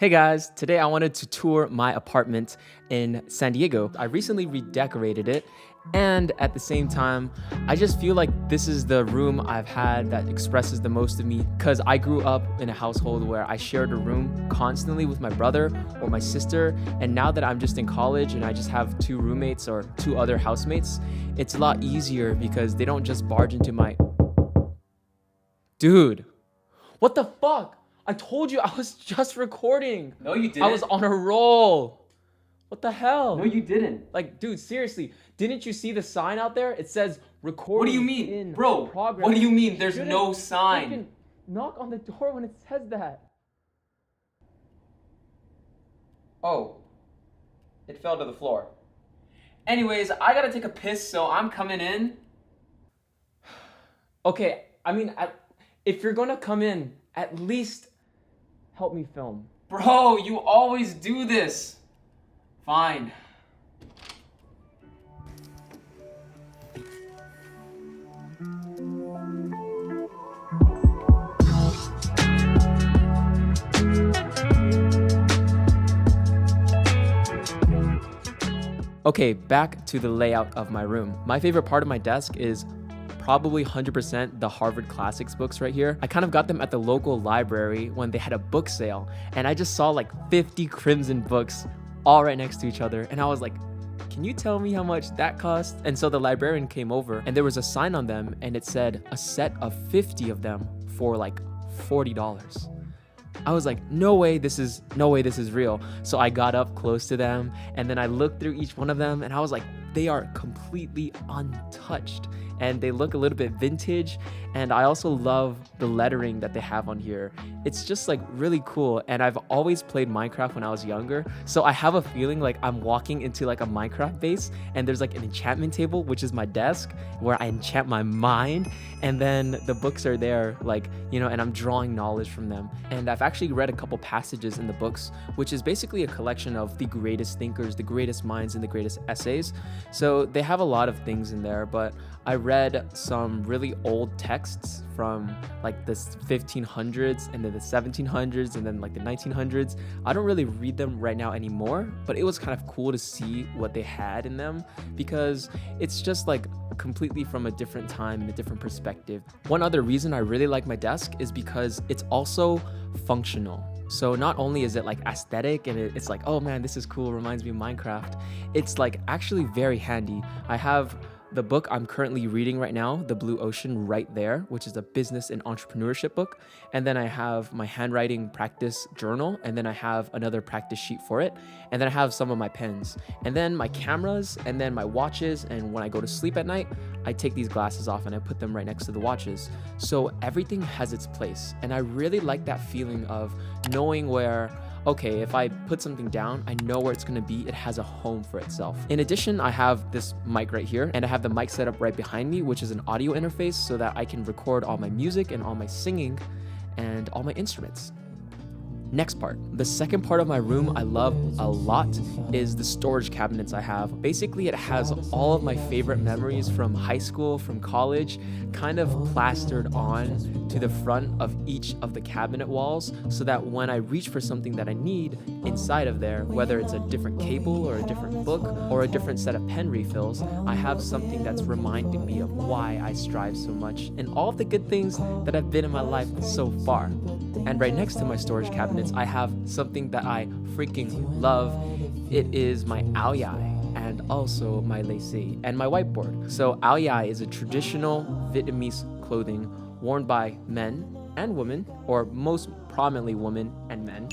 Hey guys, today I wanted to tour my apartment in San Diego. I recently redecorated it, and at the same time, I just feel like this is the room I've had that expresses the most of me because I grew up in a household where I shared a room constantly with my brother or my sister, and now that I'm just in college and I just have two roommates or two other housemates, it's a lot easier because they don't just barge into my... Dude, what the fuck? I told you I was just recording. No, you didn't. I was on a roll. What the hell? No, you didn't. Like, dude, seriously, didn't you see the sign out there? It says recording. What do you mean? In Bro, progress. what do you mean there's You no shouldn't sign? freaking knock on the door when it says that. Oh, it fell to the floor. Anyways, I gotta take a piss, so I'm coming in. Okay, I mean, if you're gonna come in, at least help me film. Bro, you always do this. Fine. Okay, back to the layout of my room. My favorite part of my desk is probably 100% the Harvard Classics books right here. I kind of got them at the local library when they had a book sale, and I just saw like 50 crimson books all right next to each other, and I was like, can you tell me how much that cost? And so the librarian came over, and there was a sign on them, and it said a set of 50 of them for like $40. I was like, no way this is real. So I got up close to them, and then I looked through each one of them, and I was like, they are completely untouched, and they look a little bit vintage. And I also love the lettering that they have on here. It's just like really cool, and I've always played Minecraft when I was younger, so I have a feeling like I'm walking into like a Minecraft base, and there's like an enchantment table, which is my desk where I enchant my mind, and then the books are there, like, you know, and I'm drawing knowledge from them. And I've actually read a couple passages in the books, which is basically a collection of the greatest thinkers, the greatest minds, and the greatest essays. So they have a lot of things in there, but I read some really old texts from like the 1500s and then the 1700s and then like the 1900s. I don't really read them right now anymore, but it was kind of cool to see what they had in them because it's just like completely from a different time and a different perspective. One other reason I really like my desk is because it's also functional. So not only is it like aesthetic and it's like, oh man, this is cool, reminds me of Minecraft, it's like actually very handy. I have the book I'm currently reading right now, The Blue Ocean, right there, which is a business and entrepreneurship book. And then I have my handwriting practice journal, and then I have another practice sheet for it. And then I have some of my pens, and then my cameras, and then my watches. And when I go to sleep at night, I take these glasses off and I put them right next to the watches. So everything has its place. And I really like that feeling of knowing where, okay, if I put something down, I know where it's gonna be. It has a home for itself. In addition, I have this mic right here, and I have the mic set up right behind me, which is an audio interface so that I can record all my music and all my singing and all my instruments. Next part. The second part of my room I love a lot is the storage cabinets I have. Basically, it has all of my favorite memories from high school, from college, kind of plastered on to the front of each of the cabinet walls so that when I reach for something that I need inside of there, whether it's a different cable or a different book or a different set of pen refills, I have something that's reminding me of why I strive so much and all of the good things that have been in my life so far. And right next to my storage cabinets, I have something that I freaking love. It is my aoyai and also my lacey and my whiteboard. So aoyai is a traditional Vietnamese clothing worn by men and women, or most prominently women and men.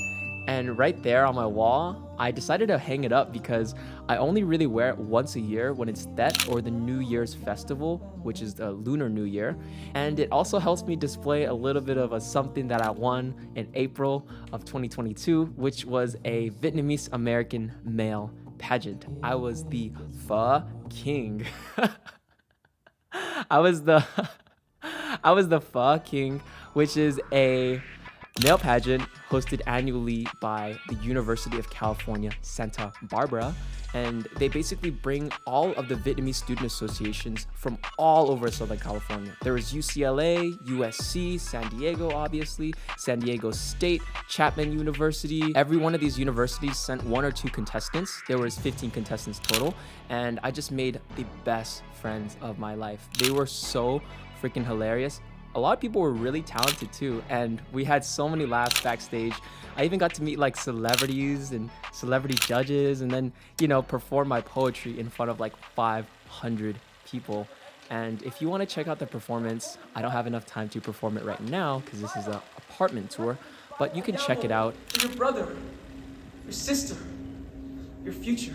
And right there on my wall, I decided to hang it up because I only really wear it once a year when it's Tet or the New Year's festival, which is the Lunar New Year. And it also helps me display a little bit of something that I won in April of 2022, which was a Vietnamese American male pageant. I was the pho king. I was the pho king, which is a Male pageant, hosted annually by the University of California, Santa Barbara. And they basically bring all of the Vietnamese student associations from all over Southern California. There was UCLA, USC, San Diego, obviously, San Diego State, Chapman University. Every one of these universities sent 1 or 2 contestants. There was 15 contestants total. And I just made the best friends of my life. They were so freaking hilarious. A lot of people were really talented too, and we had so many laughs backstage. I even got to meet like celebrities and celebrity judges, and then, you know, perform my poetry in front of like 500 people. And if you want to check out the performance, I don't have enough time to perform it right now because this is an apartment tour, but you can check it out. Your brother, your sister, your future.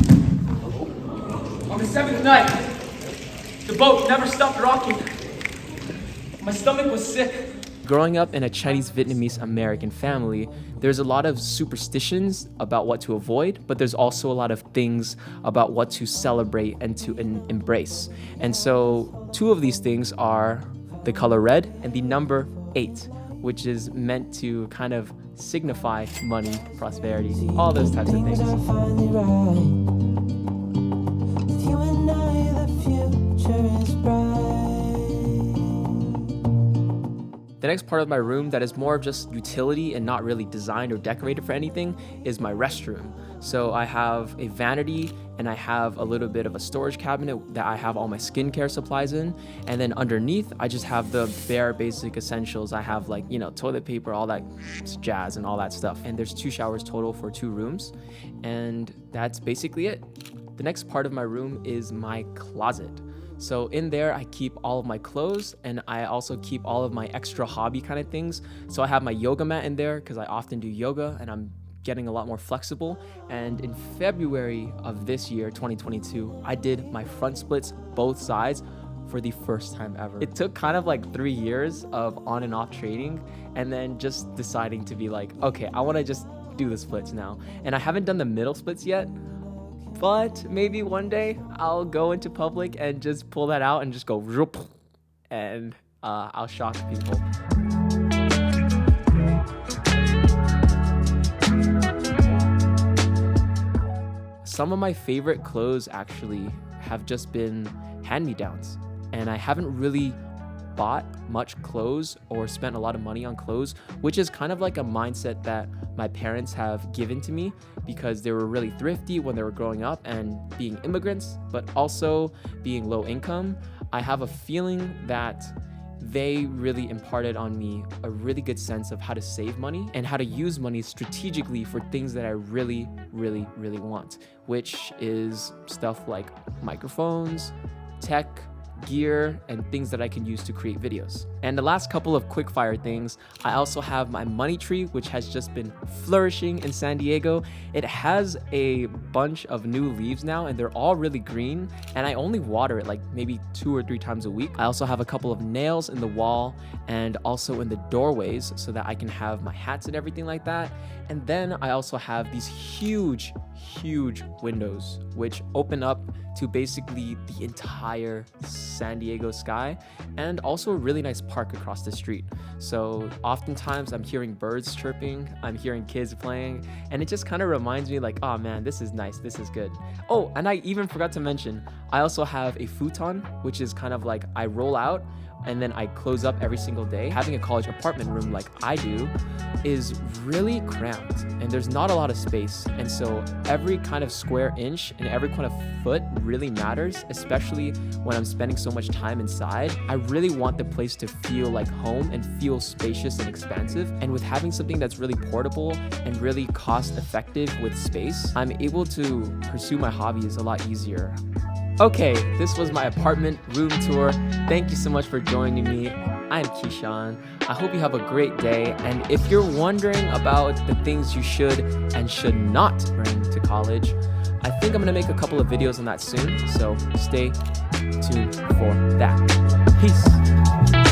On the 7th night, the boat never stopped rocking. My stomach was sick. Growing up in a Chinese Vietnamese American family, there's a lot of superstitions about what to avoid, but there's also a lot of things about what to celebrate and to embrace. And so 2 of these things are the color red and the number 8, which is meant to kind of signify money, prosperity, all those types of things. The next part of my room that is more of just utility and not really designed or decorated for anything is my restroom. So I have a vanity and I have a little bit of a storage cabinet that I have all my skincare supplies in. And then underneath, I just have the bare basic essentials. I have like, you know, toilet paper, all that jazz and all that stuff. And there's 2 showers total for 2 rooms. And that's basically it. The next part of my room is my closet. So in there, I keep all of my clothes, and I also keep all of my extra hobby kind of things. So I have my yoga mat in there because I often do yoga and I'm getting a lot more flexible. And in February of this year, 2022, I did my front splits both sides for the first time ever. It took kind of like 3 years of on and off training, and then just deciding to be like, okay, I want to just do the splits now. And I haven't done the middle splits yet, but maybe one day I'll go into public and just pull that out and just go whoop, and I'll shock people. Some of my favorite clothes actually have just been hand-me-downs, and I haven't really bought much clothes or spent a lot of money on clothes, which is kind of like a mindset that my parents have given to me because they were really thrifty when they were growing up and being immigrants, but also being low income. I have a feeling that they really imparted on me a really good sense of how to save money and how to use money strategically for things that I really want, which is stuff like microphones, tech, gear, and things that I can use to create videos. And the last couple of quick fire things, I also have my money tree, which has just been flourishing in San Diego. It has a bunch of new leaves now, and they're all really green, and I only water it like maybe 2 or 3 times a week. I also have a couple of nails in the wall and also in the doorways so that I can have my hats and everything like that. And then I also have these huge windows which open up to basically the entire San Diego sky, and also a really nice park across the street. So oftentimes I'm hearing birds chirping, I'm hearing kids playing, and it just kind of reminds me like, oh man, this is nice, this is good. Oh, and I even forgot to mention, I also have a futon, which is kind of like I roll out and then I close up every single day. Having a college apartment room like I do is really cramped, and there's not a lot of space. And so every kind of square inch and every kind of foot really matters, especially when I'm spending so much time inside. I really want the place to feel like home and feel spacious and expansive. And with having something that's really portable and really cost effective with space, I'm able to pursue my hobbies a lot easier. Okay, this was my apartment room tour. Thank you so much for joining me. I'm Qui-Shawn. I hope you have a great day. And if you're wondering about the things you should and should not bring to college, I think I'm gonna make a couple of videos on that soon. So stay tuned for that. Peace.